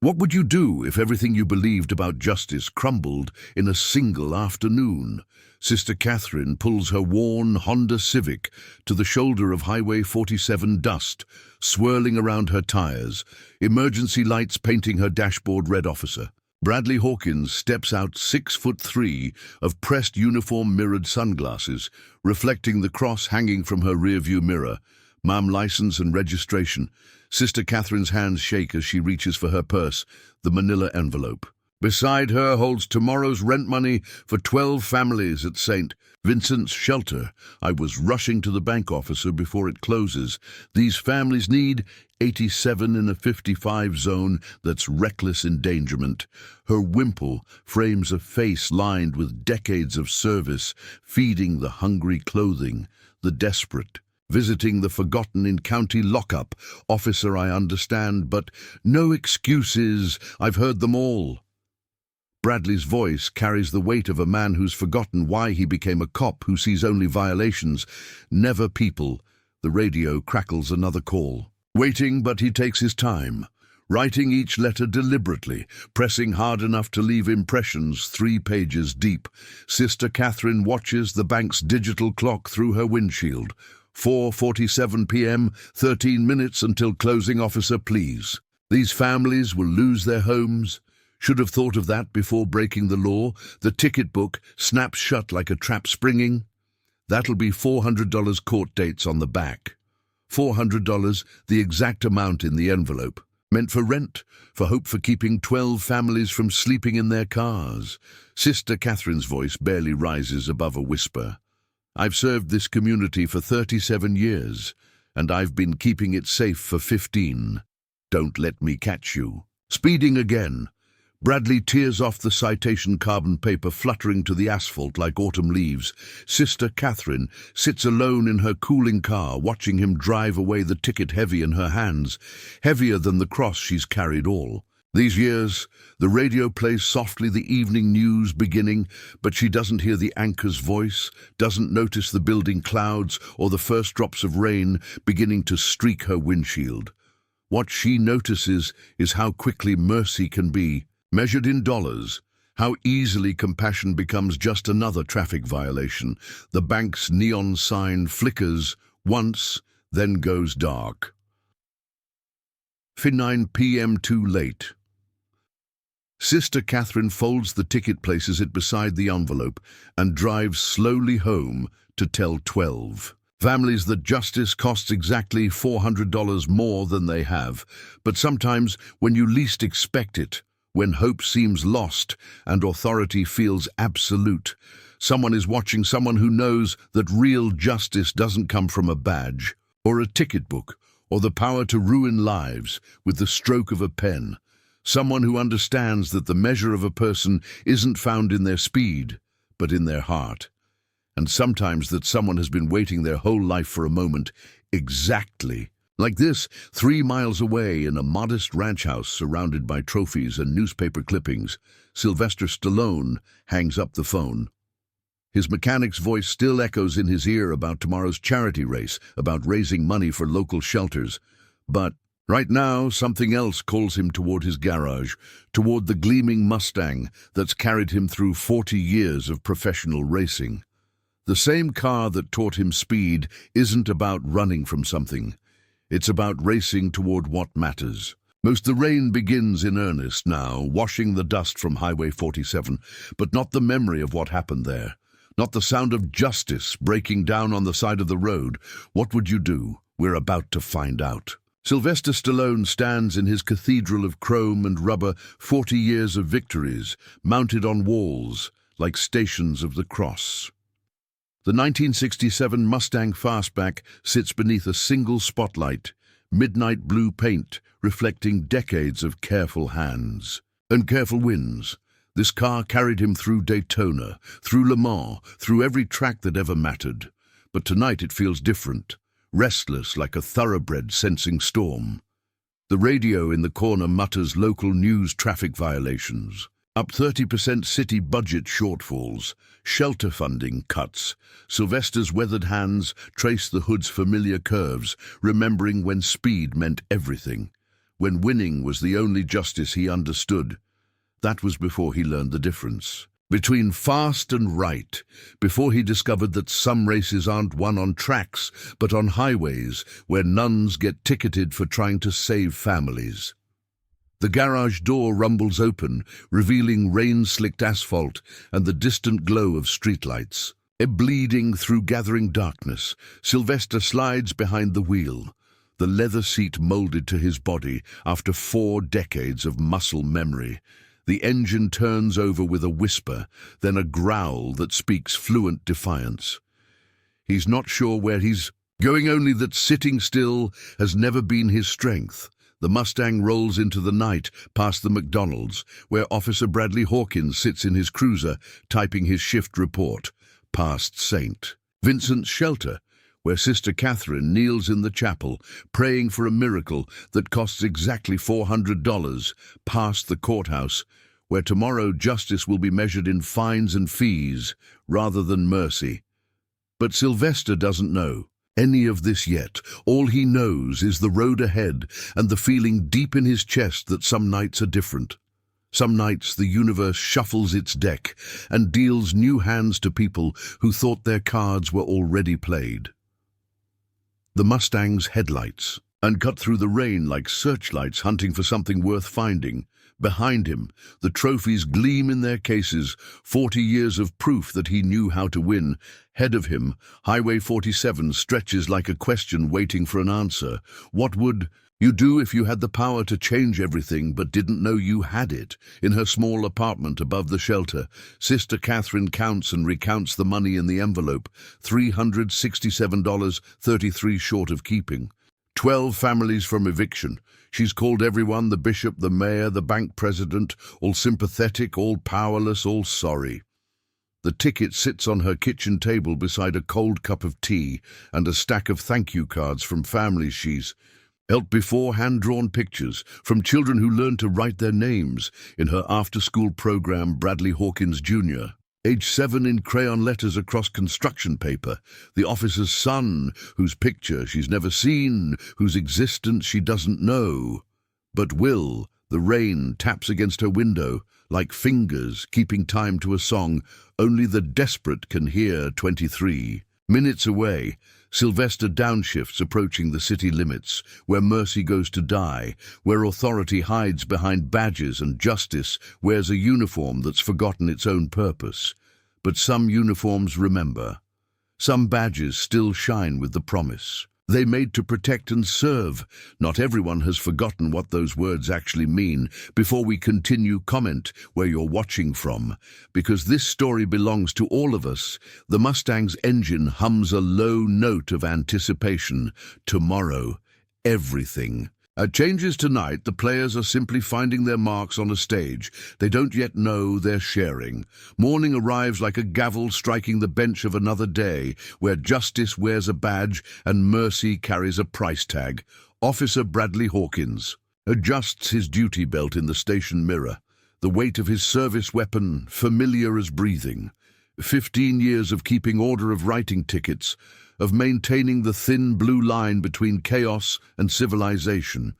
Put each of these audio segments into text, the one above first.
What would you do if everything you believed about justice crumbled in a single afternoon? Sister Catherine pulls her worn Honda Civic to the shoulder of Highway 47, dust swirling around her tires, emergency lights painting her dashboard red. Officer Bradley Hawkins steps out, 6'3", of pressed uniform mirrored sunglasses, reflecting the cross hanging from her rearview mirror. Ma'am, license and registration. Sister Catherine's hands shake as she reaches for her purse, the manila envelope. Beside her holds tomorrow's rent money for 12 families at St. Vincent's Shelter. I was rushing to the bank, officer, before it closes. These families need 87 in a 55 zone that's reckless endangerment. Her wimple frames a face lined with decades of service, feeding the hungry, clothing the desperate. Visiting the forgotten in county lockup. Officer, I understand, but no excuses. I've heard them all. Bradley's voice carries the weight of a man who's forgotten why he became a cop, who sees only violations, never people. The radio crackles another call. Waiting, but he takes his time, writing each letter deliberately, pressing hard enough to leave impressions 3 pages deep. Sister Catherine watches the bank's digital clock through her windshield. 4:47 p.m., 13 minutes until closing. Officer, please. These families will lose their homes. Should have thought of that before breaking the law. The ticket book snaps shut like a trap springing. That'll be $400 court dates on the back. $400, the exact amount in the envelope. Meant for rent, for hope, for keeping 12 families from sleeping in their cars. Sister Catherine's voice barely rises above a whisper. I've served this community for 37 years, and I've been keeping it safe for 15. Don't let me catch you. Speeding again. Bradley tears off the citation carbon paper, fluttering to the asphalt like autumn leaves. Sister Catherine sits alone in her cooling car, watching him drive away, the ticket heavy in her hands, heavier than the cross she's carried all these years. The radio plays softly, the evening news beginning, but she doesn't hear the anchor's voice, doesn't notice the building clouds or the first drops of rain beginning to streak her windshield. What she notices is how quickly mercy can be, measured in dollars, how easily compassion becomes just another traffic violation. The bank's neon sign flickers once, then goes dark. 9 p.m. too late. Sister Catherine folds the ticket, places it beside the envelope, and drives slowly home to tell 12 families that justice costs exactly $400 more than they have. But sometimes, when you least expect it, when hope seems lost and authority feels absolute, someone is watching, someone who knows that real justice doesn't come from a badge or a ticket book or the power to ruin lives with the stroke of a pen. Someone who understands that the measure of a person isn't found in their speed, but in their heart. And sometimes that someone has been waiting their whole life for a moment, exactly like this, 3 miles away in a modest ranch house surrounded by trophies and newspaper clippings. Sylvester Stallone hangs up the phone. His mechanic's voice still echoes in his ear about tomorrow's charity race, about raising money for local shelters. But right now, something else calls him toward his garage, toward the gleaming Mustang that's carried him through 40 years of professional racing. The same car that taught him speed isn't about running from something. It's about racing toward what matters. Most the rain begins in earnest now, washing the dust from Highway 47, but not the memory of what happened there. Not the sound of justice breaking down on the side of the road. What would you do? We're about to find out. Sylvester Stallone stands in his cathedral of chrome and rubber, 40 years of victories, mounted on walls like stations of the cross. The 1967 Mustang Fastback sits beneath a single spotlight, midnight blue paint reflecting decades of careful hands and careful wins. This car carried him through Daytona, through Le Mans, through every track that ever mattered. But tonight it feels different, restless like a thoroughbred sensing storm. The radio in the corner mutters local news, traffic violations. Up 30% city budget shortfalls, shelter funding cuts. Sylvester's weathered hands trace the hood's familiar curves, remembering when speed meant everything. when winning was the only justice he understood. That was before he learned the difference between fast and right, before he discovered that some races aren't won on tracks, but on highways where nuns get ticketed for trying to save families. The garage door rumbles open, revealing rain-slicked asphalt and the distant glow of streetlights. Bleeding through gathering darkness, Sylvester slides behind the wheel, the leather seat molded to his body after 4 decades of muscle memory. The engine turns over with a whisper, then a growl that speaks fluent defiance. He's not sure where he's going, only that sitting still has never been his strength. The Mustang rolls into the night past the McDonald's, where Officer Bradley Hawkins sits in his cruiser, typing his shift report, past St. Vincent's shelter, where Sister Catherine kneels in the chapel, praying for a miracle that costs exactly $400, past the courthouse, where tomorrow justice will be measured in fines and fees rather than mercy. But Sylvester doesn't know any of this yet. All he knows is the road ahead and the feeling deep in his chest that some nights are different. Some nights the universe shuffles its deck and deals new hands to people who thought their cards were already played. The Mustang's headlights, and cut through the rain like searchlights hunting for something worth finding. Behind him, the trophies gleam in their cases, 40 years of proof that he knew how to win. Ahead of him, Highway 47 stretches like a question waiting for an answer. What would you do if you had the power to change everything but didn't know you had it? In her small apartment above the shelter, Sister Catherine counts and recounts the money in the envelope, $367.33 short of keeping. 12 families from eviction. She's called everyone, the bishop, the mayor, the bank president, all sympathetic, all powerless, all sorry. The ticket sits on her kitchen table beside a cold cup of tea and a stack of thank you cards from families she's helped before, hand-drawn pictures from children who learned to write their names in her after-school program, Bradley Hawkins Jr., age 7, in crayon letters across construction paper, the officer's son, whose picture she's never seen, whose existence she doesn't know. But will, the rain taps against her window, like fingers keeping time to a song only the desperate can hear. 23 minutes away, Sylvester downshifts approaching the city limits, where mercy goes to die, where authority hides behind badges and justice wears a uniform that's forgotten its own purpose. But some uniforms remember. Some badges still shine with the promise. They made to protect and serve. Not everyone has forgotten what those words actually mean. Before we continue, comment where you're watching from, because this story belongs to all of us. The Mustang's engine hums a low note of anticipation. Tomorrow, everything changes. Tonight, the players are simply finding their marks on a stage they don't yet know they're sharing. Morning arrives like a gavel striking the bench of another day, where justice wears a badge and mercy carries a price tag. Officer Bradley Hawkins adjusts his duty belt in the station mirror, the weight of his service weapon familiar as breathing. 15 years of keeping order, of writing tickets, of maintaining the thin blue line between chaos and civilization.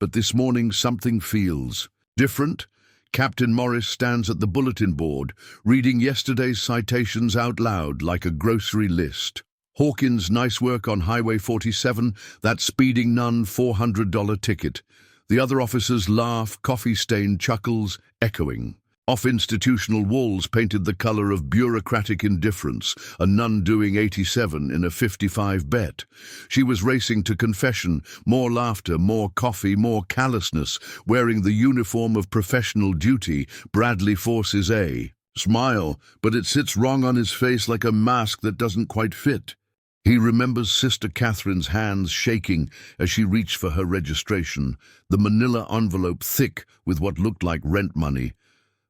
But this morning something feels different. Captain Morris stands at the bulletin board, reading yesterday's citations out loud like a grocery list. Hawkins, nice work on Highway 47, that speeding nun $400 ticket. The other officers laugh, coffee-stained chuckles echoing. Off institutional walls painted the color of bureaucratic indifference, a nun doing 87 in a 55 bet. She was racing to confession, more laughter, more coffee, more callousness, wearing the uniform of professional duty. Bradley forces a smile, but it sits wrong on his face like a mask that doesn't quite fit. He remembers Sister Catherine's hands shaking as she reached for her registration, the manila envelope thick with what looked like rent money.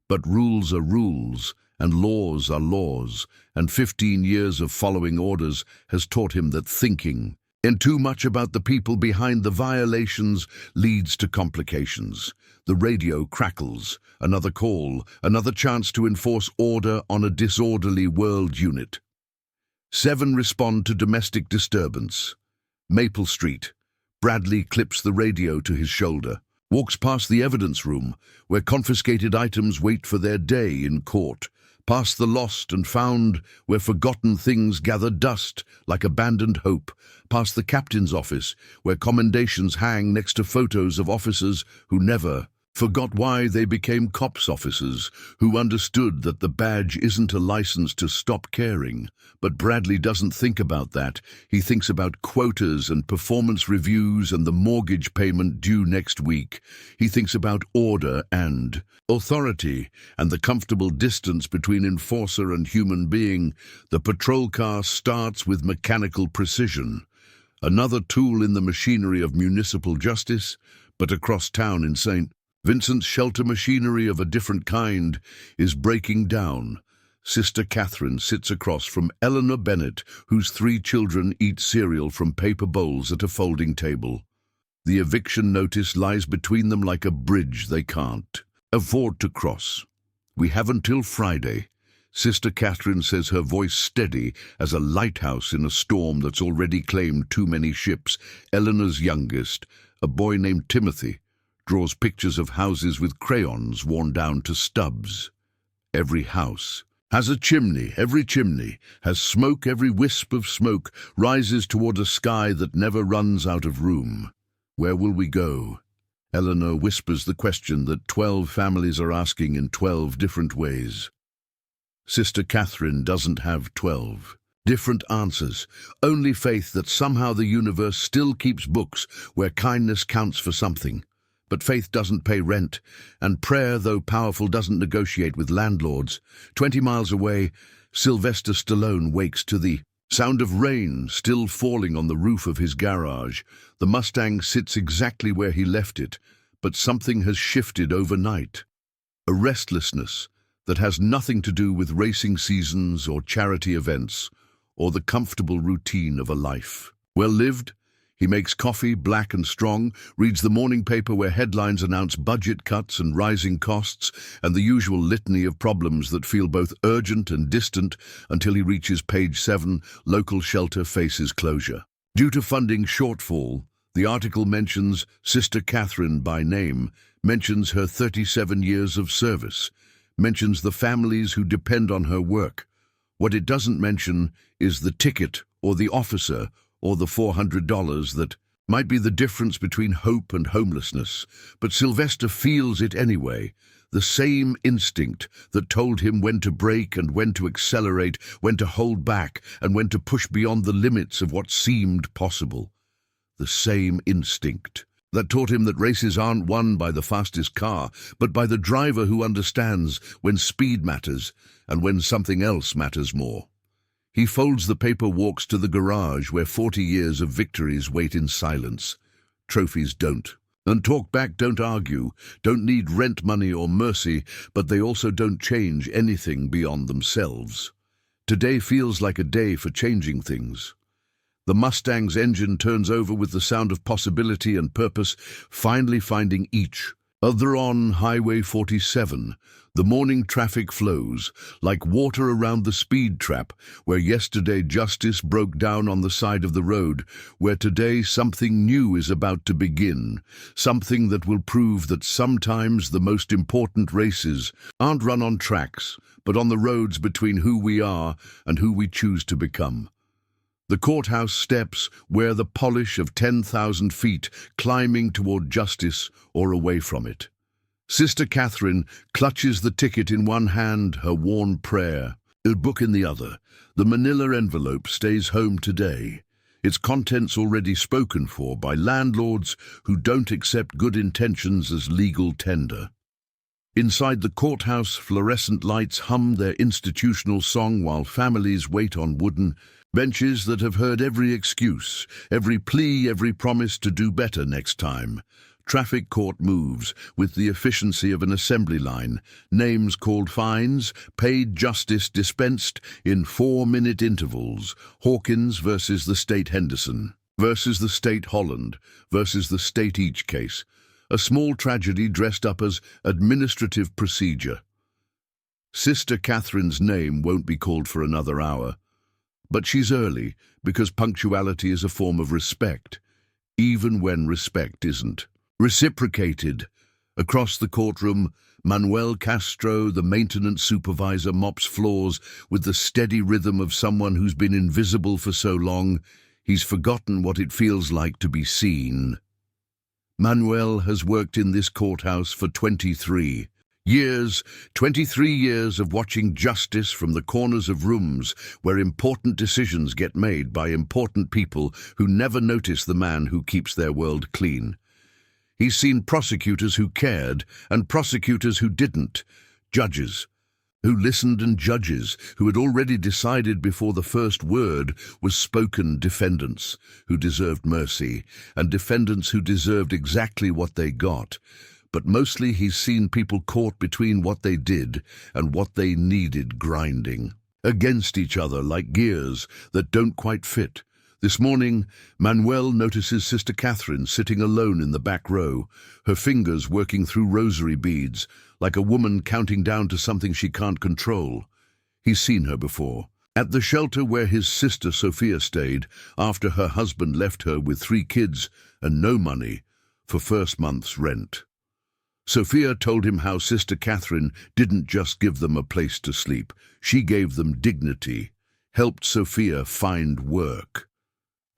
But rules are rules, and laws are laws, and 15 years of following orders has taught him that thinking and too much about the people behind the violations leads to complications. The radio crackles, another call, another chance to enforce order on a disorderly world unit. 7 respond to domestic disturbance. Maple Street. Bradley clips the radio to his shoulder, walks past the evidence room, where confiscated items wait for their day in court, past the lost and found, where forgotten things gather dust like abandoned hope, past the captain's office, where commendations hang next to photos of officers who never forgot why they became cops officers, who understood that the badge isn't a license to stop caring. But Bradley doesn't think about that. He thinks about quotas and performance reviews and the mortgage payment due next week. He thinks about order and authority and the comfortable distance between enforcer and human being. The patrol car starts with mechanical precision. Another tool in the machinery of municipal justice, but across town in St. Vincent's shelter machinery of a different kind is breaking down. Sister Catherine sits across from Eleanor Bennett, whose 3 children eat cereal from paper bowls at a folding table. The eviction notice lies between them like a bridge they can't afford to cross. "We have until Friday," Sister Catherine says, her voice steady as a lighthouse in a storm that's already claimed too many ships. Eleanor's youngest, a boy named Timothy, draws pictures of houses with crayons worn down to stubs. Every house has a chimney. Every chimney has smoke. Every wisp of smoke rises toward a sky that never runs out of room. Where will we go? Eleanor whispers the question that 12 families are asking in 12 different ways. Sister Catherine doesn't have 12 different answers, only faith that somehow the universe still keeps books where kindness counts for something. But faith doesn't pay rent, and prayer, though powerful, doesn't negotiate with landlords. 20 miles away, Sylvester Stallone wakes to the sound of rain still falling on the roof of his garage. The Mustang sits exactly where he left it, but something has shifted overnight. A restlessness that has nothing to do with racing seasons or charity events or the comfortable routine of a life well lived. He makes coffee, black and strong, reads the morning paper where headlines announce budget cuts and rising costs, and the usual litany of problems that feel both urgent and distant until he reaches page 7, local shelter faces closure. Due to funding shortfall, the article mentions Sister Catherine by name, mentions her 37 years of service, mentions the families who depend on her work. What it doesn't mention is the ticket or the officer or the $400 that might be the difference between hope and homelessness. But Sylvester feels it anyway, the same instinct that told him when to brake and when to accelerate, when to hold back and when to push beyond the limits of what seemed possible. The same instinct that taught him that races aren't won by the fastest car, but by the driver who understands when speed matters and when something else matters more. He folds the paper, walks to the garage where 40 years of victories wait in silence. Trophies don't. And talk back don't argue, don't need rent money or mercy, but they also don't change anything beyond themselves. Today feels like a day for changing things. The Mustang's engine turns over with the sound of possibility and purpose, finally finding each other on Highway 47. The morning traffic flows like water around the speed trap, where yesterday justice broke down on the side of the road, where today something new is about to begin, something that will prove that sometimes the most important races aren't run on tracks, but on the roads between who we are and who we choose to become. The courthouse steps wear the polish of 10,000 feet climbing toward justice or away from it. Sister Catherine clutches the ticket in one hand, her worn prayer, a book in the other. The manila envelope stays home today, its contents already spoken for by landlords who don't accept good intentions as legal tender. Inside the courthouse, fluorescent lights hum their institutional song while families wait on wooden benches that have heard every excuse, every plea, every promise to do better next time. Traffic court moves with the efficiency of an assembly line. Names called, fines paid, justice dispensed in 4-minute intervals. Hawkins versus the state Henderson, versus the state Holland, versus the state each case. A small tragedy dressed up as administrative procedure. Sister Catherine's name won't be called for another hour. But she's early because punctuality is a form of respect. even when respect isn't reciprocated. Across the courtroom, Manuel Castro, the maintenance supervisor, mops floors with the steady rhythm of someone who's been invisible for so long, he's forgotten what it feels like to be seen. Manuel has worked in this courthouse for 23 years, 23 years of watching justice from the corners of rooms where important decisions get made by important people who never notice the man who keeps their world clean. He's seen prosecutors who cared and prosecutors who didn't, judges who listened and judges who had already decided before the first word was spoken, defendants who deserved mercy and defendants who deserved exactly what they got. But mostly he's seen people caught between what they did and what they needed, grinding against each other like gears that don't quite fit. This morning, Manuel notices Sister Catherine sitting alone in the back row, her fingers working through rosary beads, like a woman counting down to something she can't control. He's seen her before, at the shelter where his sister Sophia stayed after her husband left her with 3 kids and no money for first month's rent. Sophia told him how Sister Catherine didn't just give them a place to sleep, she gave them dignity, helped Sophia find work.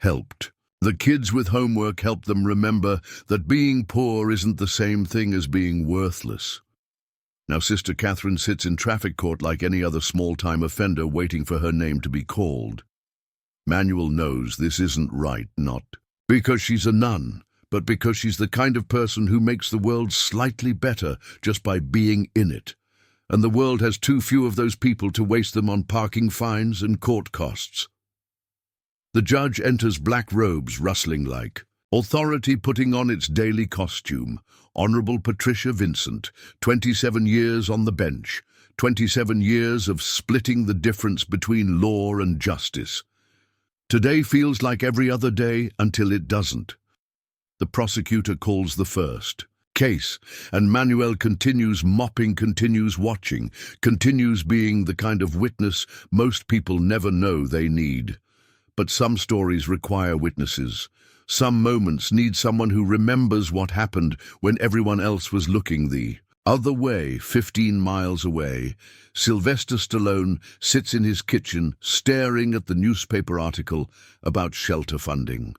Helped. The kids with homework helped them remember that being poor isn't the same thing as being worthless. Now Sister Catherine sits in traffic court like any other small-time offender waiting for her name to be called. Manuel knows this isn't right, not because she's a nun, but because she's the kind of person who makes the world slightly better just by being in it. And the world has too few of those people to waste them on parking fines and court costs. The judge enters, black robes rustling like authority putting on its daily costume. Honorable Patricia Vincent, 27 years on the bench, 27 years of splitting the difference between law and justice. Today feels like every other day until it doesn't. The prosecutor calls the first case, and Manuel continues mopping, continues watching, continues being the kind of witness most people never know they need. But some stories require witnesses. Some moments need someone who remembers what happened when everyone else was looking the other way. 15 miles away, Sylvester Stallone sits in his kitchen staring at the newspaper article about shelter funding.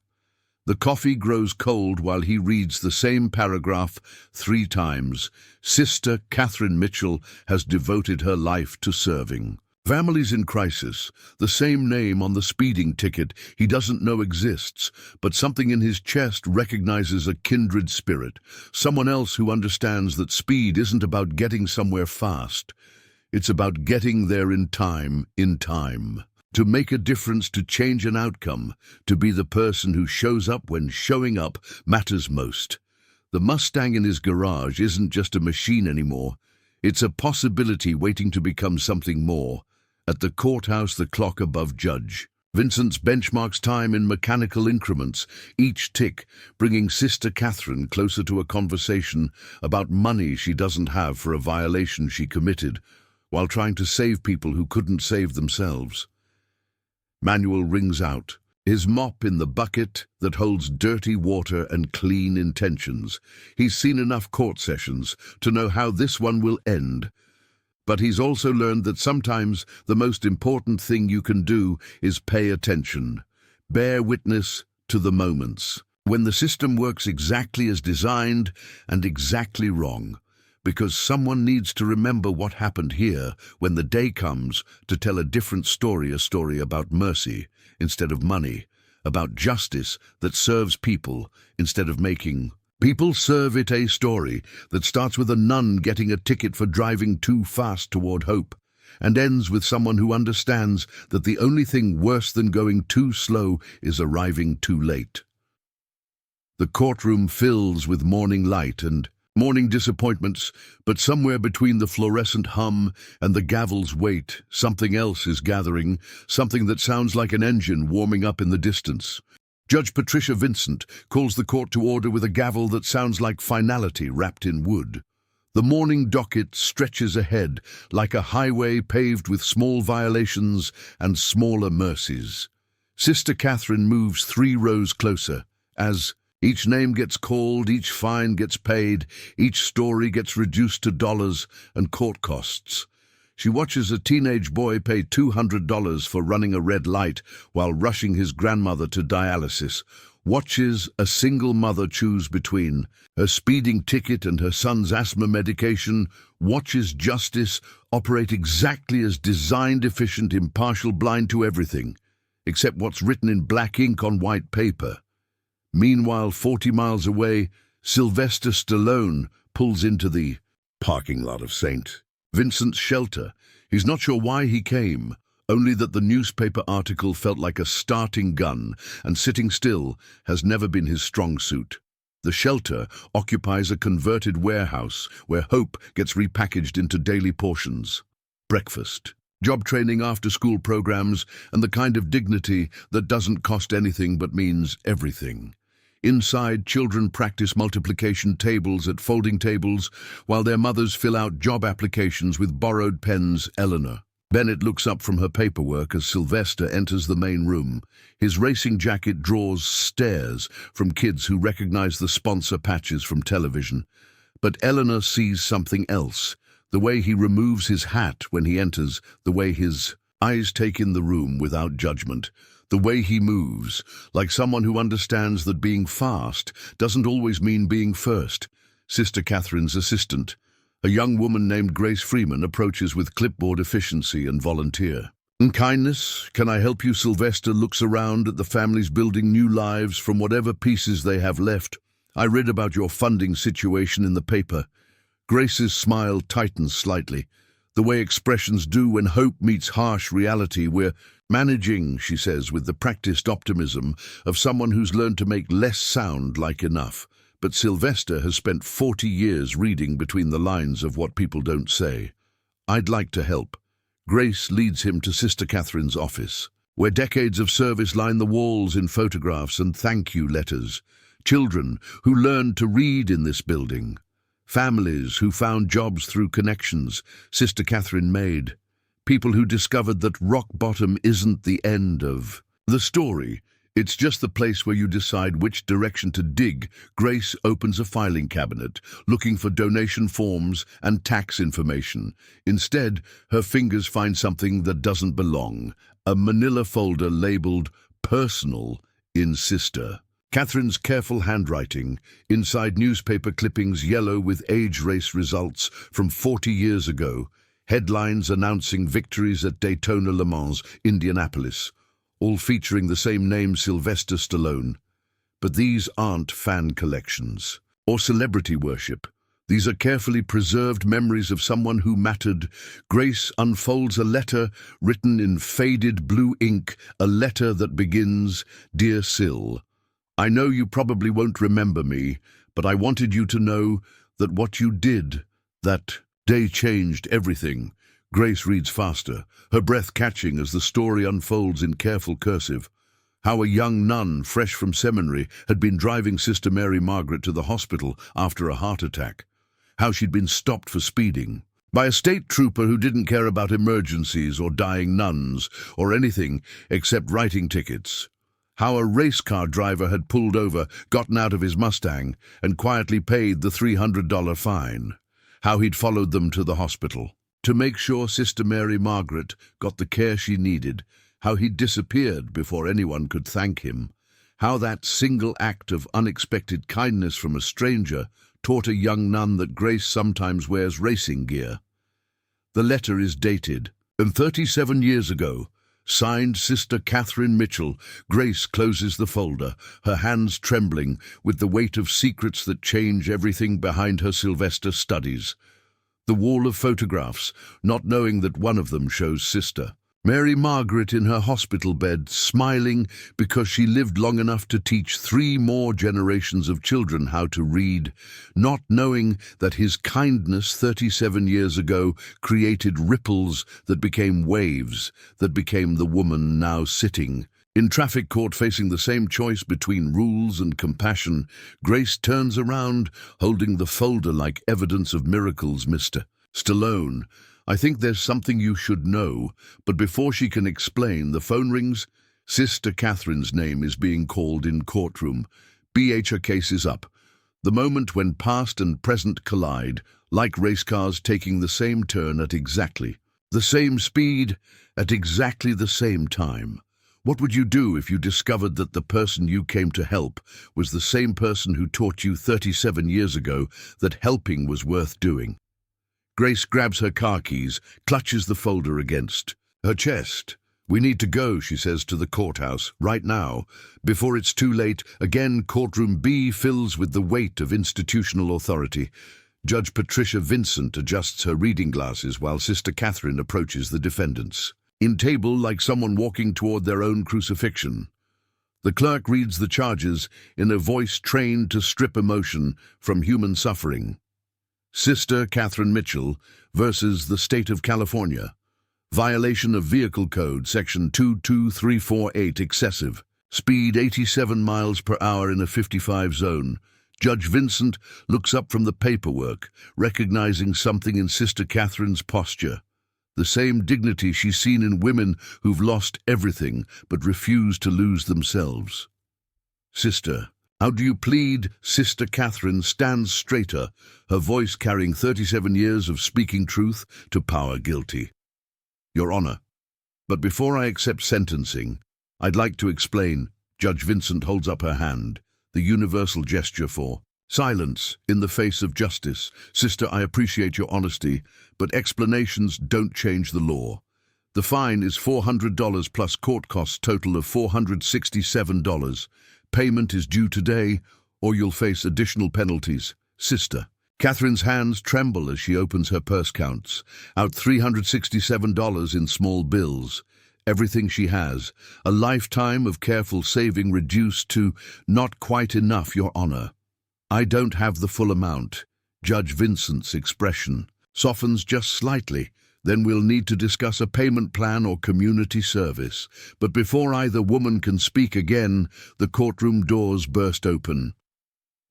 The coffee grows cold while he reads the same paragraph 3 times. Sister Catherine Mitchell has devoted her life to serving families in crisis, the same name on the speeding ticket he doesn't know exists, but something in his chest recognizes a kindred spirit, someone else who understands that speed isn't about getting somewhere fast. It's about getting there in time, to make a difference, to change an outcome, to be the person who shows up when showing up matters most. The Mustang in his garage isn't just a machine anymore. It's a possibility waiting to become something more. At the courthouse, the clock above Judge Vincent's benchmarks time in mechanical increments, each tick bringing Sister Catherine closer to a conversation about money she doesn't have for a violation she committed, while trying to save people who couldn't save themselves. Manuel wrings out, his mop in the bucket that holds dirty water and clean intentions. He's seen enough court sessions to know how this one will end. But he's also learned that sometimes the most important thing you can do is pay attention. Bear witness to the moments when the system works exactly as designed and exactly wrong. Because someone needs to remember what happened here when the day comes to tell a different story, a story about mercy instead of money, about justice that serves people instead of making people serve it, a story that starts with a nun getting a ticket for driving too fast toward hope and ends with someone who understands that the only thing worse than going too slow is arriving too late. The courtroom fills with morning light and morning disappointments, but somewhere between the fluorescent hum and the gavel's weight, something else is gathering, something that sounds like an engine warming up in the distance. Judge Patricia Vincent calls the court to order with a gavel that sounds like finality wrapped in wood. The morning docket stretches ahead like a highway paved with small violations and smaller mercies. Sister Catherine moves 3 rows closer as Each name gets called, each fine gets paid, each story gets reduced to dollars and court costs. She watches a teenage boy pay $200 for running a red light while rushing his grandmother to dialysis. Watches a single mother choose between her speeding ticket and her son's asthma medication. Watches justice operate exactly as designed, efficient, impartial, blind to everything, except what's written in black ink on white paper. Meanwhile, 40 miles away, Sylvester Stallone pulls into the parking lot of St. Vincent's shelter. He's not sure why he came, only that the newspaper article felt like a starting gun, and sitting still has never been his strong suit. The shelter occupies a converted warehouse where hope gets repackaged into daily portions. Breakfast, job training, after-school programs, and the kind of dignity that doesn't cost anything but means everything. Inside, children practice multiplication tables at folding tables while their mothers fill out job applications with borrowed pens. Eleanor Bennett looks up from her paperwork as Sylvester enters the main room. His racing jacket draws stares from kids who recognize the sponsor patches from television. But Eleanor sees something else. The way he removes his hat when he enters, the way his eyes take in the room without judgment, the way he moves, like someone who understands that being fast doesn't always mean being first. Sister Catherine's assistant, a young woman named Grace Freeman, approaches with clipboard efficiency and volunteer. Kindness, can I help you? Sylvester looks around at the families building new lives from whatever pieces they have left. I read about your funding situation in the paper. Grace's smile tightens slightly, the way expressions do when hope meets harsh reality. We're managing, she says, with the practiced optimism of someone who's learned to make less sound like enough. But Sylvester has spent 40 years reading between the lines of what people don't say. I'd like to help. Grace leads him to Sister Catherine's office, where decades of service line the walls in photographs and thank you letters. Children who learned to read in this building. Families who found jobs through connections Sister Catherine made. People who discovered that rock bottom isn't the end of the story. It's just the place where you decide which direction to dig. Grace opens a filing cabinet, looking for donation forms and tax information. Instead, her fingers find something that doesn't belong. A manila folder labeled Personal in Sister Catherine's careful handwriting, inside newspaper clippings yellow with age race results from 40 years ago, headlines announcing victories at Daytona, Le Mans, Indianapolis, all featuring the same name, Sylvester Stallone. But these aren't fan collections or celebrity worship. These are carefully preserved memories of someone who mattered. Grace unfolds a letter written in faded blue ink, a letter that begins, "Dear Syl, I know you probably won't remember me, but I wanted you to know that what you did that day changed everything." Grace reads faster, her breath catching as the story unfolds in careful cursive. How a young nun, fresh from seminary, had been driving Sister Mary Margaret to the hospital after a heart attack. How she'd been stopped for speeding by a state trooper who didn't care about emergencies or dying nuns or anything except writing tickets. How a race car driver had pulled over, gotten out of his Mustang, and quietly paid the $300 fine. How he'd followed them to the hospital to make sure Sister Mary Margaret got the care she needed. How he'd disappeared before anyone could thank him. How that single act of unexpected kindness from a stranger taught a young nun that Grace sometimes wears racing gear. The letter is dated, and 37 years ago, signed Sister Catherine Mitchell. Grace closes the folder, her hands trembling with the weight of secrets that change everything behind her Sylvester studies. The wall of photographs, not knowing that one of them shows Sister Mary Margaret in her hospital bed, smiling because she lived long enough to teach 3 more generations of children how to read, not knowing that his kindness 37 years ago created ripples that became waves, that became the woman now sitting in traffic court facing the same choice between rules and compassion. Grace turns around, holding the folder like evidence of miracles. "Mr. Stallone, I think there's something you should know." But before she can explain, the phone rings. Sister Catherine's name is being called in courtroom. BH case is up. The moment when past and present collide, like race cars taking the same turn at exactly the same speed at exactly the same time. What would you do if you discovered that the person you came to help was the same person who taught you 37 years ago that helping was worth doing? Grace grabs her car keys, clutches the folder against her chest. "We need to go," she says to the courthouse, "right now. Before it's too late." Again, courtroom B fills with the weight of institutional authority. Judge Patricia Vincent adjusts her reading glasses while Sister Catherine approaches the defendants, in table like someone walking toward their own crucifixion. The clerk reads the charges in a voice trained to strip emotion from human suffering. Sister Catherine Mitchell versus the State of California. Violation of Vehicle Code, Section 22348, excessive. Speed 87 miles per hour in a 55 zone. Judge Vincent looks up from the paperwork, recognizing something in Sister Catherine's posture. The same dignity she's seen in women who've lost everything but refuse to lose themselves. "Sister, how do you plead?" Sister Catherine stands straighter, her voice carrying 37 years of speaking truth to power guilty. "Your Honor, but before I accept sentencing, I'd like to explain." Judge Vincent holds up her hand, the universal gesture for silence in the face of justice. "Sister, I appreciate your honesty, but explanations don't change the law. The fine is $400 plus court costs, total of $467. Payment is due today, or you'll face additional penalties." "Sister." Catherine's hands tremble as she opens her purse, counts out $367 in small bills. Everything she has, a lifetime of careful saving reduced to not quite enough, Your Honor. "I don't have the full amount." Judge Vincent's expression softens just slightly. "Then we'll need to discuss a payment plan or community service." But before either woman can speak again, the courtroom doors burst open.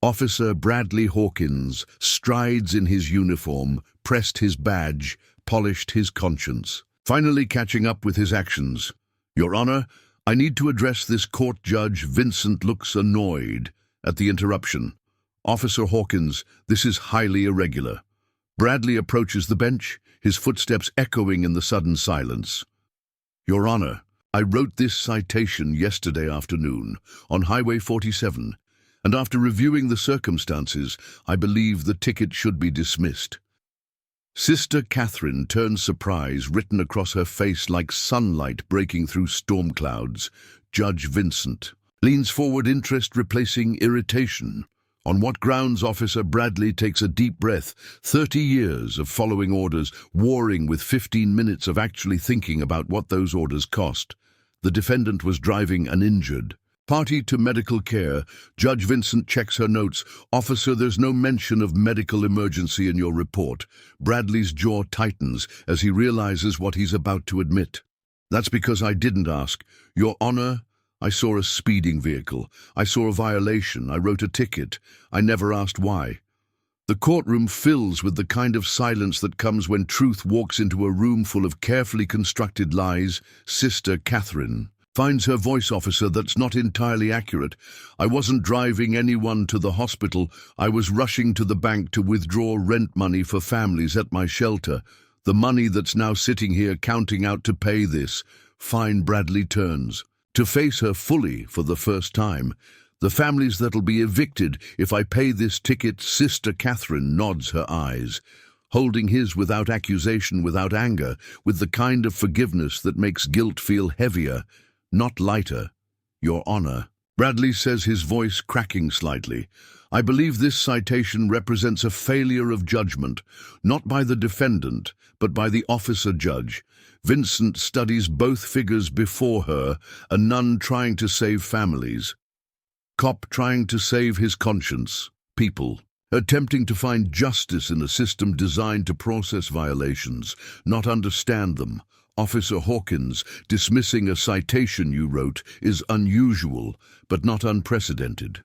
Officer Bradley Hawkins strides in his uniform, pressed his badge, polished his conscience, finally catching up with his actions. "Your Honor, I need to address this court." Judge Vincent looks annoyed at the interruption. "Officer Hawkins, this is highly irregular." Bradley approaches the bench, his footsteps echoing in the sudden silence. "Your Honor, I wrote this citation yesterday afternoon on Highway 47, and after reviewing the circumstances, I believe the ticket should be dismissed." Sister Catherine turns surprise written across her face like sunlight breaking through storm clouds. Judge Vincent leans forward, interest replacing irritation. "On what grounds?" Officer Bradley takes a deep breath. 30 years of following orders, warring with 15 minutes of actually thinking about what those orders cost. The defendant was driving an injured party to medical care. Judge Vincent checks her notes. "Officer, there's no mention of medical emergency in your report." Bradley's jaw tightens as he realizes what he's about to admit. "That's because I didn't ask. Your Honor, I saw a speeding vehicle. I saw a violation. I wrote a ticket. I never asked why." The courtroom fills with the kind of silence that comes when truth walks into a room full of carefully constructed lies. Sister Catherine finds her voice. "Officer, that's not entirely accurate. I wasn't driving anyone to the hospital. I was rushing to the bank to withdraw rent money for families at my shelter. The money that's now sitting here counting out to pay this fine." Bradley turns to face her fully for the first time. "The families that'll be evicted if I pay this ticket." Sister Catherine nods her eyes, holding his without accusation, without anger, with the kind of forgiveness that makes guilt feel heavier, not lighter. "Your Honor," Bradley says, his voice cracking slightly, "I believe this citation represents a failure of judgment, not by the defendant, but by the officer judge." Vincent studies both figures before her, a nun trying to save families, cop trying to save his conscience, people attempting to find justice in a system designed to process violations, not understand them. "Officer Hawkins, dismissing a citation you wrote is unusual, but not unprecedented.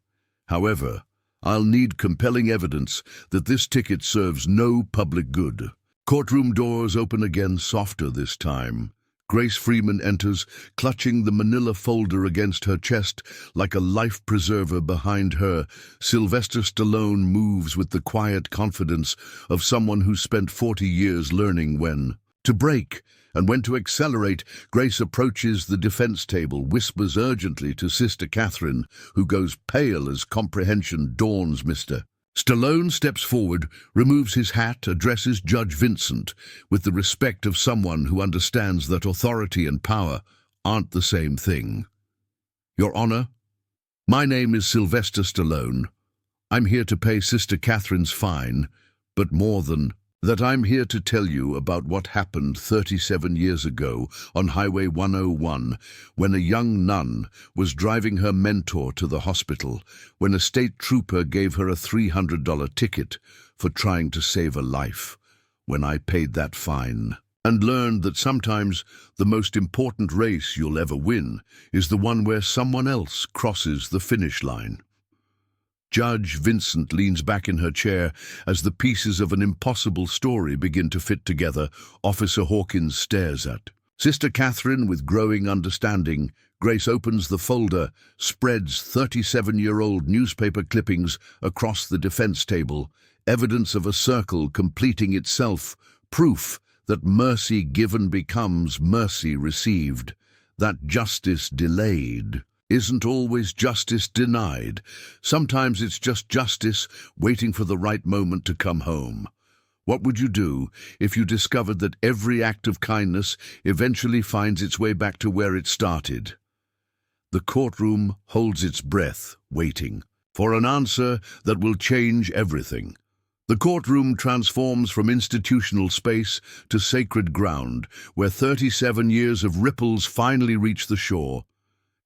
However, I'll need compelling evidence that this ticket serves no public good." Courtroom doors open again, softer this time. Grace Freeman enters, clutching the manila folder against her chest like a life preserver behind her. Sylvester Stallone moves with the quiet confidence of someone who spent 40 years learning when to brake and when to accelerate. Grace approaches the defense table, whispers urgently to Sister Catherine, who goes pale as comprehension dawns. Mr. Stallone steps forward, removes his hat, addresses Judge Vincent with the respect of someone who understands that authority and power aren't the same thing. Your Honor, my name is Sylvester Stallone. I'm here to pay Sister Catherine's fine, but more than that, I'm here to tell you about what happened 37 years ago on Highway 101 when a young nun was driving her mentor to the hospital when a state trooper gave her a $300 ticket for trying to save a life. When I paid that fine and learned that sometimes the most important race you'll ever win is the one where someone else crosses the finish line. Judge Vincent leans back in her chair as the pieces of an impossible story begin to fit together. Officer Hawkins stares at Sister Catherine with growing understanding. Grace opens the folder, spreads 37-year-old newspaper clippings across the defense table, evidence of a circle completing itself, proof that mercy given becomes mercy received, that justice delayed isn't always justice denied. Sometimes it's just justice waiting for the right moment to come home. What would you do if you discovered that every act of kindness eventually finds its way back to where it started? The courtroom holds its breath, waiting for an answer that will change everything. The courtroom transforms from institutional space to sacred ground, where 37 years of ripples finally reach the shore.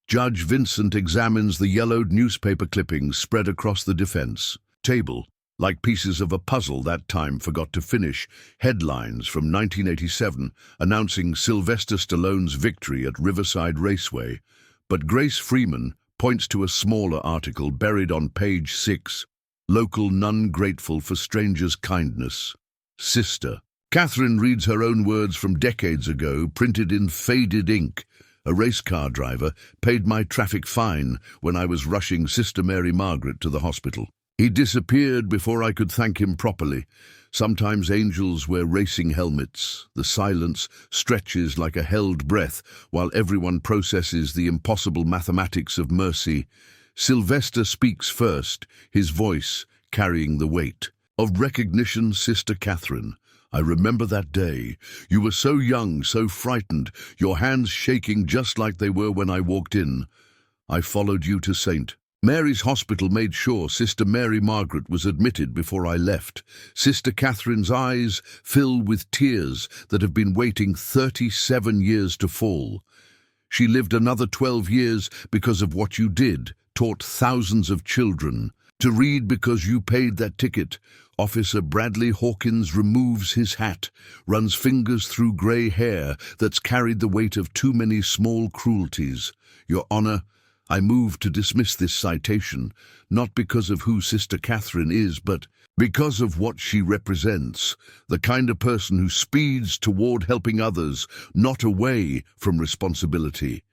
Judge Vincent examines the yellowed newspaper clippings spread across the defense table, like pieces of a puzzle that time forgot to finish. Headlines from 1987 announcing Sylvester Stallone's victory at Riverside Raceway. But Grace Freeman points to a smaller article buried on page 6. Local nun grateful for stranger's kindness. Sister Catherine reads her own words from decades ago, printed in faded ink. A race car driver paid my traffic fine when I was rushing Sister Mary Margaret to the hospital. He disappeared before I could thank him properly. Sometimes angels wear racing helmets. The silence stretches like a held breath while everyone processes the impossible mathematics of mercy. Sylvester speaks first, his voice carrying the weight of recognition. Sister Catherine, I remember that day. You were so young, so frightened, your hands shaking just like they were when I walked in. I followed you to St. Mary's Hospital, made sure Sister Mary Margaret was admitted before I left. Sister Catherine's eyes fill with tears that have been waiting 37 years to fall. She lived another 12 years because of what you did, taught thousands of children to read because you paid that ticket. Officer Bradley Hawkins removes his hat, runs fingers through grey hair that's carried the weight of too many small cruelties. Your Honor, I move to dismiss this citation, not because of who Sister Catherine is, but because of what she represents, the kind of person who speeds toward helping others, not away from responsibility.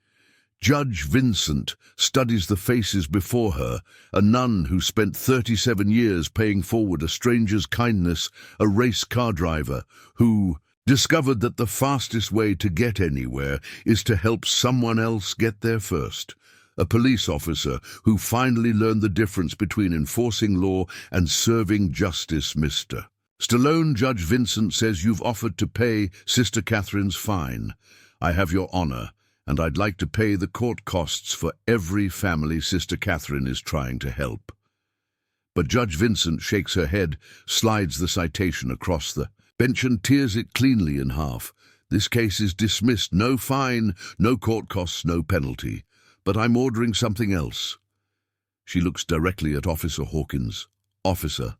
Judge Vincent studies the faces before her, a nun who spent 37 years paying forward a stranger's kindness, a race car driver who discovered that the fastest way to get anywhere is to help someone else get there first, a police officer who finally learned the difference between enforcing law and serving justice. Mr. Stallone, Judge Vincent says you've offered to pay Sister Catherine's fine. I have your honor, and I'd like to pay the court costs for every family Sister Catherine is trying to help. But Judge Vincent shakes her head, slides the citation across the bench and tears it cleanly in half. This case is dismissed. No fine, no court costs, no penalty. But I'm ordering something else. She looks directly at Officer Hawkins. Officer,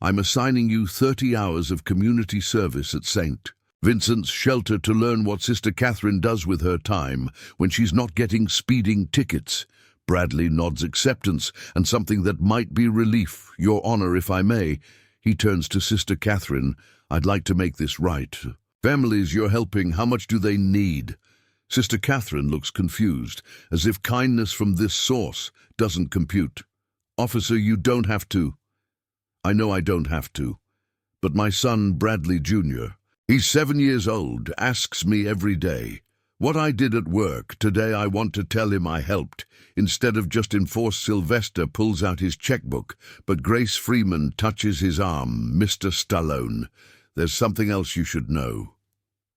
I'm assigning you 30 hours of community service at St. Vincent's shelter to learn what Sister Catherine does with her time when she's not getting speeding tickets. Bradley nods acceptance and something that might be relief. Your Honor, if I may. He turns to Sister Catherine. I'd like to make this right. Families you're helping, how much do they need? Sister Catherine looks confused, as if kindness from this source doesn't compute. Officer, you don't have to. I know I don't have to. But my son, Bradley Jr., he's 7 years old, asks me every day what I did at work. Today I want to tell him I helped. Instead of just enforced, Sylvester pulls out his checkbook, but Grace Freeman touches his arm. Mr. Stallone, there's something else you should know.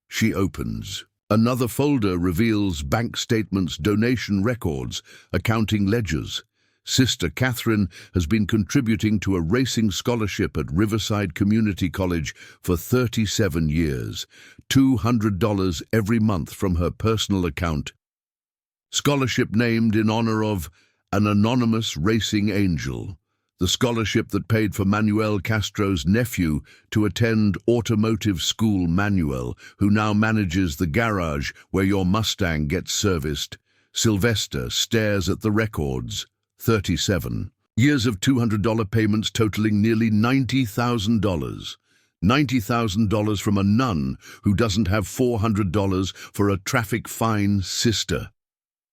She opens. Another folder reveals bank statements, donation records, accounting ledgers. Sister Catherine has been contributing to a racing scholarship at Riverside Community College for 37 years, $200 every month from her personal account. Scholarship named in honor of an anonymous racing angel. The scholarship that paid for Manuel Castro's nephew to attend automotive school. Manuel, who now manages the garage where your Mustang gets serviced. Sylvester stares at the records. 37 years of $200 payments totaling nearly $90,000. $90,000 from a nun who doesn't have $400 for a traffic fine. Sister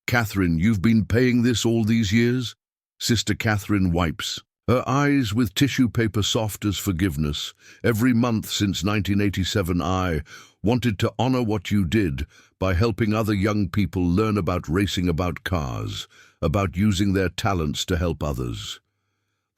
Catherine, you've been paying this all these years? Sister Catherine wipes her eyes with tissue paper, soft as forgiveness. Every month since 1987, I wanted to honor what you did by helping other young people learn about racing, about cars, about using their talents to help others.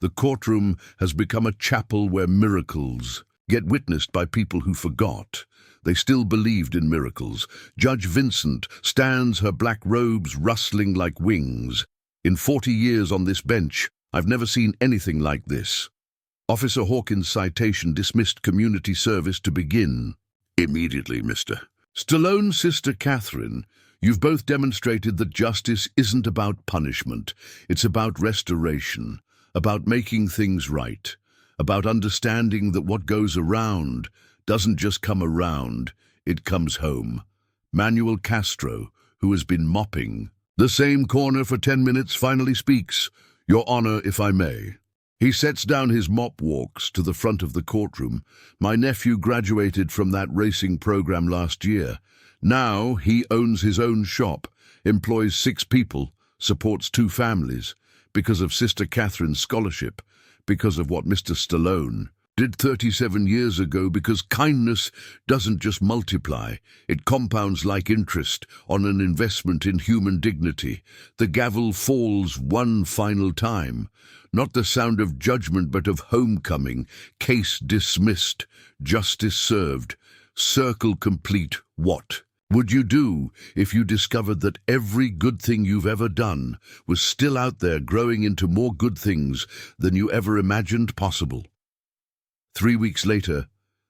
The courtroom has become a chapel where miracles get witnessed by people who forgot they still believed in miracles. Judge Vincent stands, her black robes rustling like wings. In 40 years on this bench, I've never seen anything like this. Officer Hawkins' citation dismissed. Community service to begin immediately, Mr. Stallone. Sister Catherine, you've both demonstrated that justice isn't about punishment. It's about restoration, about making things right, about understanding that what goes around doesn't just come around, it comes home. Manuel Castro, who has been mopping the same corner for 10 minutes, finally speaks. Your Honor, if I may. He sets down his mop, walks to the front of the courtroom. My nephew graduated from that racing program last year. Now he owns his own shop, employs 6 people, supports 2 families, because of Sister Catherine's scholarship, because of what Mr. Stallone did 37 years ago, because kindness doesn't just multiply, it compounds like interest on an investment in human dignity. The gavel falls one final time, not the sound of judgment but of homecoming. Case dismissed, justice served, circle complete. What would you do if you discovered that every good thing you've ever done was still out there, growing into more good things than you ever imagined possible? 3 weeks later,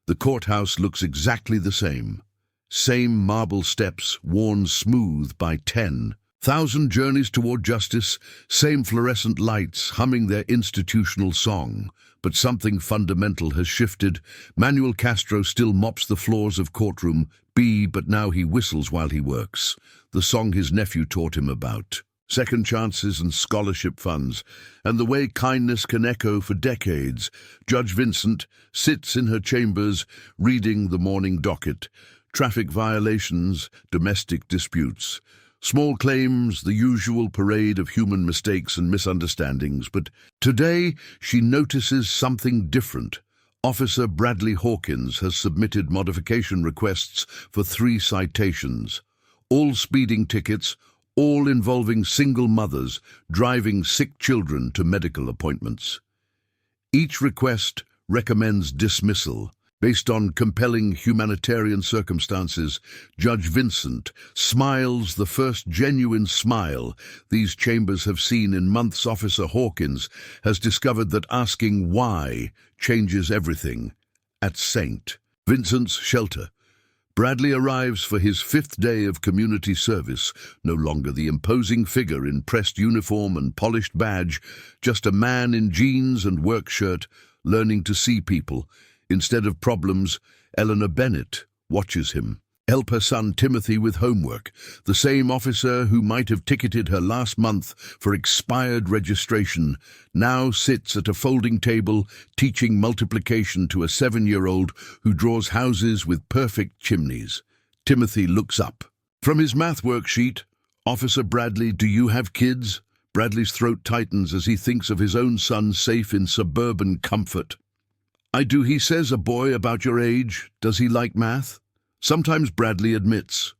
the courthouse looks exactly the same. Same marble steps worn smooth by 10,000 journeys toward justice, same fluorescent lights humming their institutional song. But something fundamental has shifted. Manuel Castro still mops the floors of courtroom B, but now he whistles while he works. The song his nephew taught him about second chances and scholarship funds, and the way kindness can echo for decades. Judge Vincent sits in her chambers reading the morning docket. Traffic violations, domestic disputes, small claims, the usual parade of human mistakes and misunderstandings. But today she notices something different. Officer Bradley Hawkins has submitted modification requests for 3 citations, all speeding tickets, all involving single mothers driving sick children to medical appointments. Each request recommends dismissal based on compelling humanitarian circumstances. Judge Vincent smiles, the first genuine smile these chambers have seen in months. Officer Hawkins has discovered that asking why changes everything. At St. Vincent's shelter, Bradley arrives for his 5th day of community service, no longer the imposing figure in pressed uniform and polished badge, just a man in jeans and work shirt, learning to see people instead of problems. Eleanor Bennett watches him help her son Timothy with homework. The same officer who might have ticketed her last month for expired registration now sits at a folding table teaching multiplication to a 7-year-old who draws houses with perfect chimneys. Timothy looks up. From his math worksheet, Officer Bradley, do you have kids? Bradley's throat tightens as he thinks of his own son safe in suburban comfort. I do, he says, a boy about your age. Does he like math? Sometimes Bradley admits,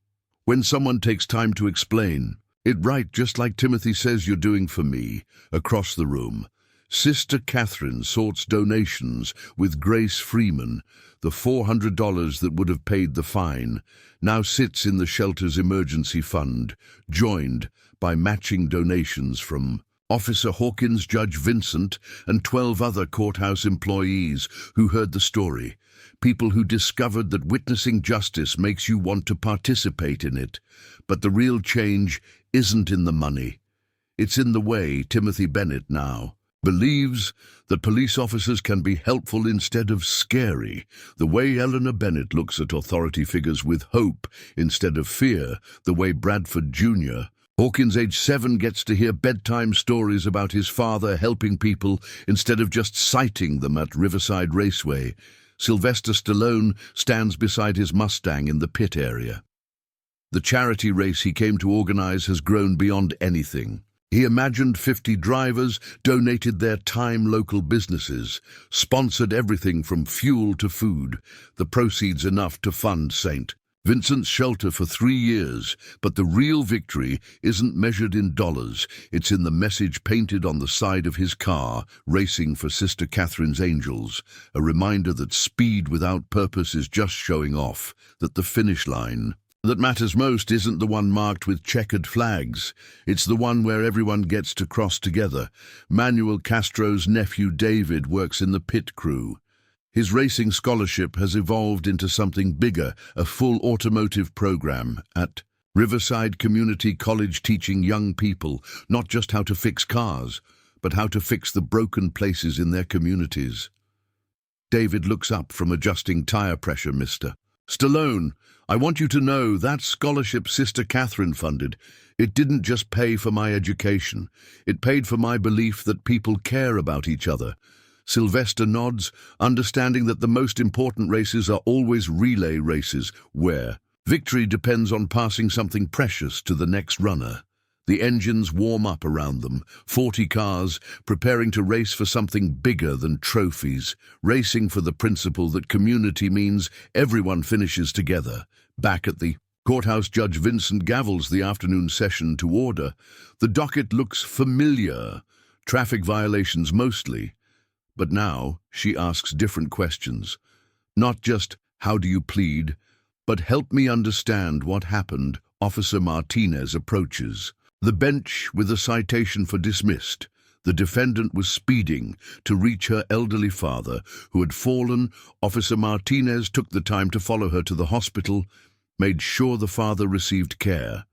when someone takes time to explain, it right, just like Timothy says you're doing for me. Across the room, Sister Catherine sorts donations with Grace Freeman. The $400 that would have paid the fine now sits in the shelter's emergency fund, joined by matching donations from Officer Hawkins, Judge Vincent, and 12 other courthouse employees who heard the story. People who discovered that witnessing justice makes you want to participate in it. But the real change isn't in the money. It's in the way Timothy Bennett now believes that police officers can be helpful instead of scary. The way Eleanor Bennett looks at authority figures with hope instead of fear. The way Bradford Jr., Hawkins, age 7, gets to hear bedtime stories about his father helping people instead of just citing them at Riverside Raceway. Sylvester Stallone stands beside his Mustang in the pit area. The charity race he came to organize has grown beyond anything. He imagined 50 drivers, donated their time, local businesses, sponsored everything from fuel to food, the proceeds enough to fund St. Vincent's shelter for 3 years. But the real victory isn't measured in dollars. It's in the message painted on the side of his car, racing for Sister Catherine's Angels, a reminder that speed without purpose is just showing off, that the finish line that matters most isn't the one marked with checkered flags. It's the one where everyone gets to cross together. Manuel Castro's nephew David works in the pit crew. His racing scholarship has evolved into something bigger, a full automotive program at Riverside Community College, teaching young people not just how to fix cars, but how to fix the broken places in their communities. David looks up from adjusting tire pressure. Mr. Stallone, I want you to know that scholarship Sister Catherine funded, it didn't just pay for my education. It paid for my belief that people care about each other. Sylvester nods, understanding that the most important races are always relay races, where victory depends on passing something precious to the next runner. The engines warm up around them, 40 cars, preparing to race for something bigger than trophies, racing for the principle that community means everyone finishes together. Back at the courthouse, Judge Vincent gavels the afternoon session to order. The docket looks familiar, traffic violations mostly. But now she asks different questions. Not just, how do you plead, but help me understand what happened. Officer Martinez approaches the bench with a citation for dismissed. The defendant was speeding to reach her elderly father, who had fallen. Officer Martinez took the time to follow her to the hospital, made sure the father received care,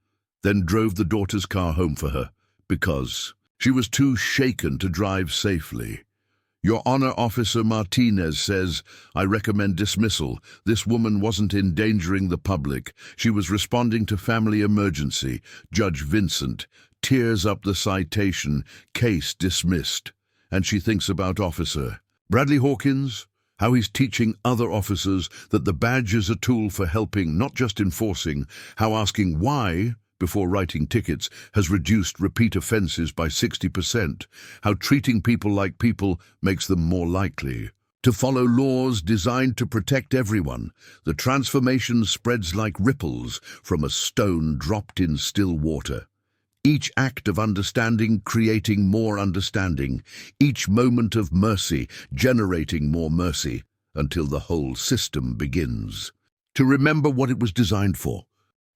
then drove the daughter's car home for her, because she was too shaken to drive safely. Your Honor, Officer Martinez says, I recommend dismissal. This woman wasn't endangering the public. She was responding to family emergency. Judge Vincent tears up the citation, case dismissed. And she thinks about Officer Bradley Hawkins, how he's teaching other officers that the badge is a tool for helping, not just enforcing, how asking why before writing tickets has reduced repeat offenses by 60%, how treating people like people makes them more likely to follow laws designed to protect everyone. The transformation spreads like ripples from a stone dropped in still water. Each act of understanding creating more understanding, each moment of mercy generating more mercy, until the whole system begins to remember what it was designed for.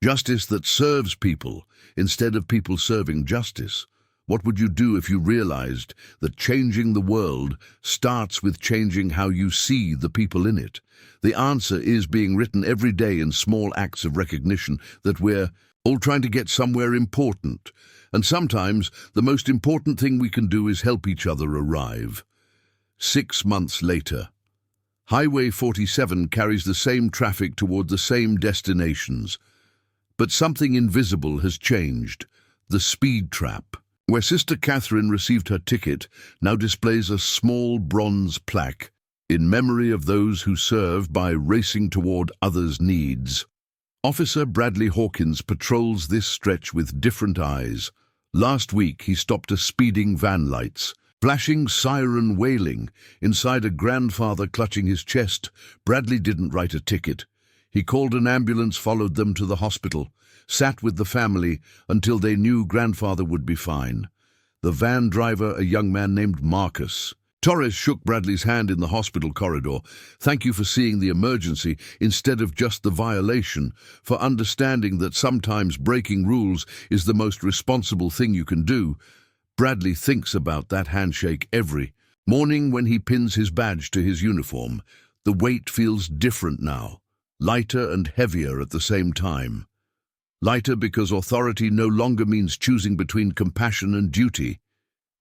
Justice that serves people instead of people serving justice. What would you do if you realized that changing the world starts with changing how you see the people in it? The answer is being written every day in small acts of recognition that we're all trying to get somewhere important. And sometimes the most important thing we can do is help each other arrive. 6 months later, Highway 47 carries the same traffic toward the same destinations. But something invisible has changed. The speed trap, where Sister Catherine received her ticket, now displays a small bronze plaque in memory of those who serve by racing toward others' needs. Officer Bradley Hawkins patrols this stretch with different eyes. Last week, he stopped a speeding van lights. Flashing siren wailing, inside a grandfather clutching his chest. Bradley didn't write a ticket. He called an ambulance, followed them to the hospital, sat with the family until they knew grandfather would be fine. The van driver, a young man named Marcus. Torres shook Bradley's hand in the hospital corridor. Thank you for seeing the emergency instead of just the violation, for understanding that sometimes breaking rules is the most responsible thing you can do. Bradley thinks about that handshake every morning when he pins his badge to his uniform. The weight feels different now, lighter and heavier at the same time. Lighter because authority no longer means choosing between compassion and duty.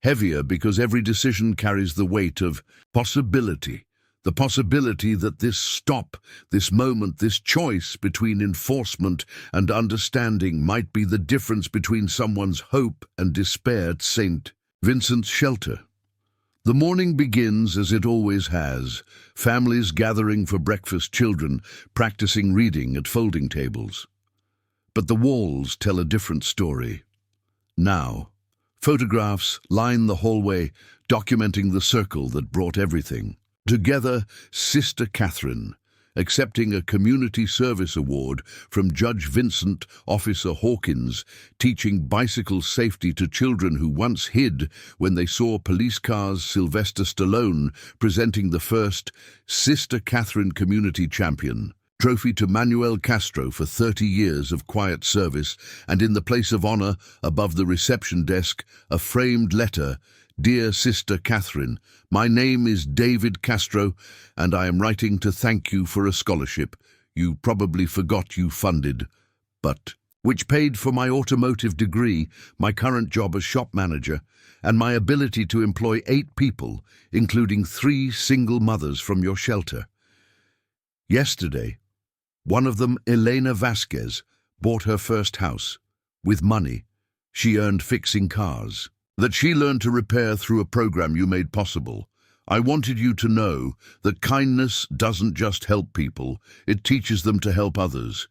Heavier because every decision carries the weight of possibility. The possibility that this stop, this moment, this choice between enforcement and understanding might be the difference between someone's hope and despair at St. Vincent's shelter. The morning begins as it always has, families gathering for breakfast, children practicing reading at folding tables. But the walls tell a different story. Now, photographs line the hallway, documenting the circle that brought everything. Together, Sister Catherine, accepting a community service award from Judge Vincent, Officer Hawkins, teaching bicycle safety to children who once hid when they saw police cars. Sylvester Stallone presenting the first Sister Catherine Community Champion trophy to Manuel Castro for 30 years of quiet service, and in the place of honor, above the reception desk, a framed letter. Dear Sister Catherine, my name is David Castro, and I am writing to thank you for a scholarship you probably forgot you funded, but which paid for my automotive degree, my current job as shop manager, and my ability to employ 8 people, including 3 single mothers from your shelter. Yesterday, one of them, Elena Vasquez, bought her first house with money she earned fixing cars, that she learned to repair through a program you made possible. I wanted you to know that kindness doesn't just help people, it teaches them to help others.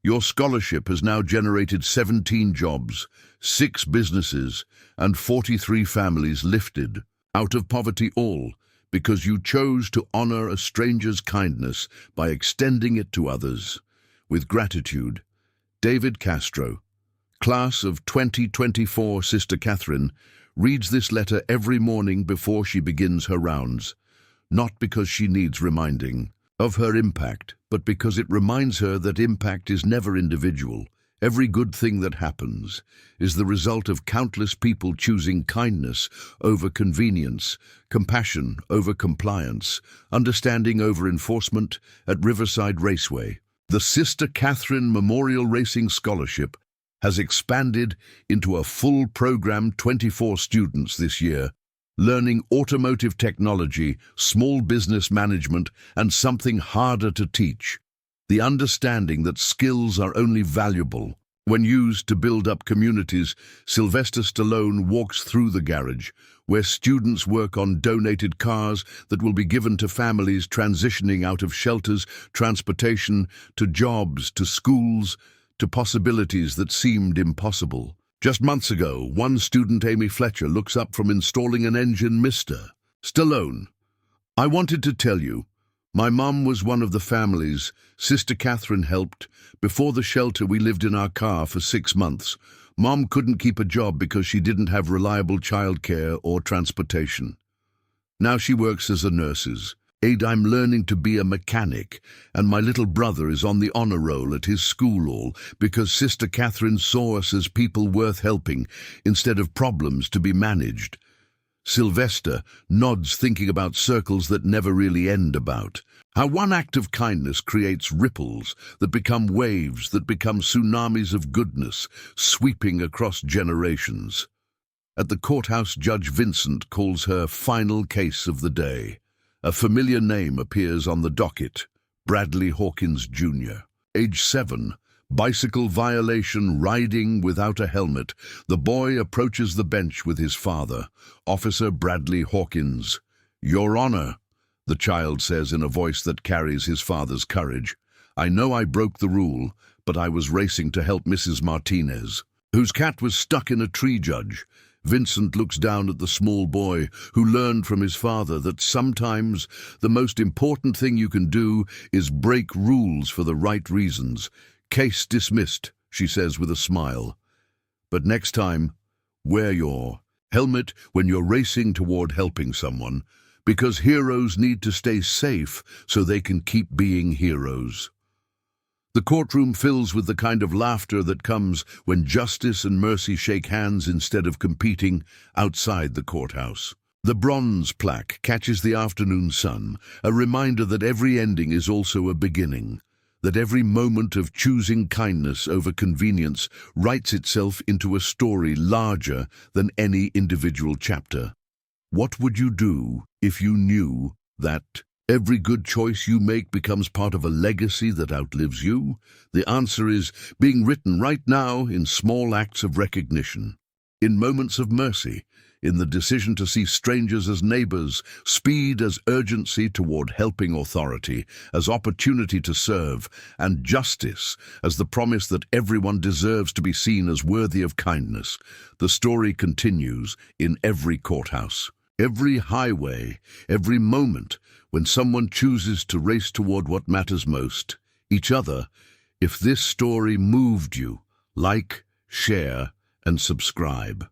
Your scholarship has now generated 17 jobs, 6 businesses, and 43 families lifted out of poverty, all because you chose to honor a stranger's kindness by extending it to others. With gratitude, David Castro. Class of 2024. Sister Catherine reads this letter every morning before she begins her rounds, not because she needs reminding of her impact, but because it reminds her that impact is never individual. Every good thing that happens is the result of countless people choosing kindness over convenience, compassion over compliance, understanding over enforcement. At Riverside Raceway, the Sister Catherine Memorial Racing Scholarship has expanded into a full program. 24 students this year, learning automotive technology, small business management, and something harder to teach: the understanding that skills are only valuable when used to build up communities. Sylvester Stallone walks through the garage, where students work on donated cars that will be given to families transitioning out of shelters, transportation, to jobs, to schools, to possibilities that seemed impossible. Just months ago, one student, Amy Fletcher, looks up from installing an engine. Mr. Stallone, I wanted to tell you, my mom was one of the families Sister Catherine helped. Before the shelter, we lived in our car for 6 months. Mom couldn't keep a job because she didn't have reliable childcare or transportation. Now she works as a nurse's aide. I'm learning to be a mechanic, and my little brother is on the honor roll at his school, all because Sister Catherine saw us as people worth helping instead of problems to be managed. Sylvester nods, thinking about circles that never really end, about how one act of kindness creates ripples that become waves, that become tsunamis of goodness, sweeping across generations. At the courthouse, Judge Vincent calls her final case of the day. A familiar name appears on the docket: Bradley Hawkins Jr., age 7, bicycle violation, riding without a helmet. The boy approaches the bench with his father, Officer Bradley Hawkins. Your Honor, the child says in a voice that carries his father's courage, I know I broke the rule, but I was racing to help Mrs. Martinez, whose cat was stuck in a tree judge. Vincent looks down at the small boy who learned from his father that sometimes the most important thing you can do is break rules for the right reasons. Case dismissed, she says with a smile. But next time, wear your helmet when you're racing toward helping someone, because heroes need to stay safe so they can keep being heroes. The courtroom fills with the kind of laughter that comes when justice and mercy shake hands instead of competing outside the courthouse. The bronze plaque catches the afternoon sun, a reminder that every ending is also a beginning, that every moment of choosing kindness over convenience writes itself into a story larger than any individual chapter. What would you do if you knew that every good choice you make becomes part of a legacy that outlives you? The answer is being written right now in small acts of recognition, in moments of mercy, in the decision to see strangers as neighbors, speed as urgency toward helping authority, as opportunity to serve, and justice as the promise that everyone deserves to be seen as worthy of kindness. The story continues in every courthouse, every highway, every moment when someone chooses to race toward what matters most, each other. If this story moved you, like, share, and subscribe.